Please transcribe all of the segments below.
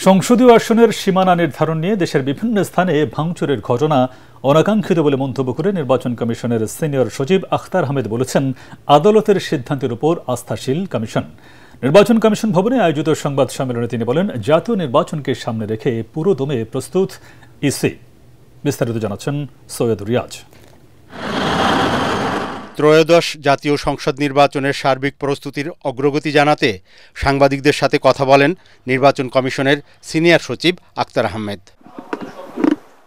সংসদীয় আসনের সীমানা নির্ধারণ নিয়ে দেশের বিভিন্ন স্থানে ভাঙচুরের ঘটনা অনাকাঙ্ক্ষিত বলে মন্তব্য করে নির্বাচন কমিশনের সিনিয়র সচিব আখতার আহমেদ বলেছেন, আদালতের সিদ্ধান্তের উপর আস্থাশীল কমিশন। নির্বাচন কমিশন ভবনে আয়োজিত সংবাদ সম্মেলনে তিনি বলেন, জাতীয় নির্বাচনকে সামনে রেখে পুরো দমে প্রস্তুত ইসি। বিস্তারিত জানাচ্ছেন সৈয়দ রিয়াজ। ত্রয়োদশ জাতীয় সংসদ নির্বাচনের সার্বিক প্রস্তুতির অগ্রগতি জানাতে সাংবাদিকদের সাথে কথা বলেন নির্বাচন কমিশনের সিনিয়র সচিব আখতার আহমেদ।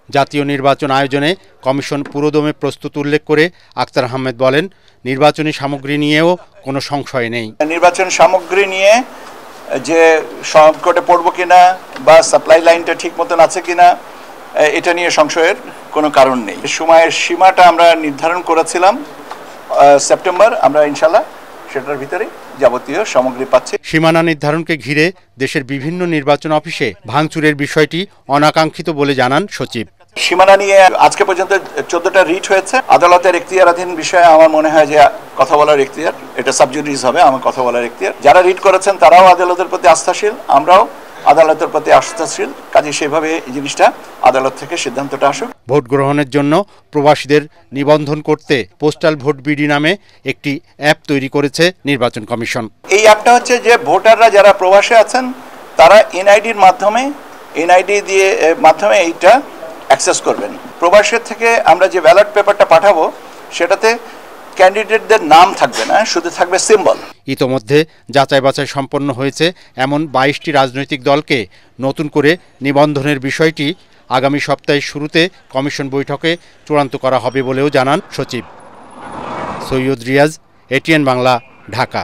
জাতীয় নির্বাচন আয়োজনে কমিশন পুরোদমে প্রস্তুত উল্লেখ করে আখতার আহমেদ বলেন, নির্বাচনী সামগ্রী নিয়েও কোনো সংশয় নেই। নির্বাচন সামগ্রী নিয়ে যে সংকটে পড়ব কিনা বা সাপ্লাই লাইনটা ঠিক মতন আছে কিনা এটা নিয়ে সংশয়ের কোনো কারণ নেই। সময়ের সীমাটা আমরা নির্ধারণ করেছিলাম সেপ্টেম্বর, আমরা ইনশাল্লাহ সেটার ভিতরে যাবতীয় সামগ্রী পাচ্ছি। সীমানা নির্ধারণকে ঘিরে দেশের বিভিন্ন নির্বাচন অফিসে ভাঙচুরের বিষয়টি অনাকাঙ্ক্ষিত বলে জানান সচিব। সীমানা নিয়ে আজকে পর্যন্ত 14টা রিট হয়েছে। আদালতের এখতিয়ারাধীন বিষয়ে আমার মনে হয় যে কথা বলার এখতিয়ার, এটা সাবজুডিস হবে, আমার কথা বলার এখতিয়ার। যারা রিট করেছেন তারাও আদালতের প্রতি আস্থাশীল, আমরাও আদালতের প্রতি আস্থাশীল। কাজে সেভাবে এই জিনিসটা আদালত থেকে সিদ্ধান্তটা আসুক। ভোট গ্রহণের জন্য প্রবাসীদের নিবন্ধন করতে পোস্টাল ভোট বিডি নামে একটি অ্যাপ তৈরি করেছে নির্বাচন কমিশন। এই অ্যাপটা হচ্ছে যে ভোটাররা যারা প্রবাসে আছেন তারা এনআইডির মাধ্যমে এইটা অ্যাক্সেস করবেন। প্রবাসের থেকে আমরা যে ব্যালট পেপারটা পাঠাবো সেটাতে ক্যান্ডিডেটদের নাম থাকবে না, শুধু থাকবে সিম্বল। ইতোমধ্যে যাচাই বাছাই সম্পন্ন হয়েছে এমন 22টি রাজনৈতিক দলকে নতুন করে নিবন্ধনের বিষয়টি আগামী সপ্তাহের শুরুতে কমিশন বৈঠকে চূড়ান্ত করা হবে বলেও জানান সচিব। সৈয়দ রিয়াজ, এটিএন বাংলা, ঢাকা।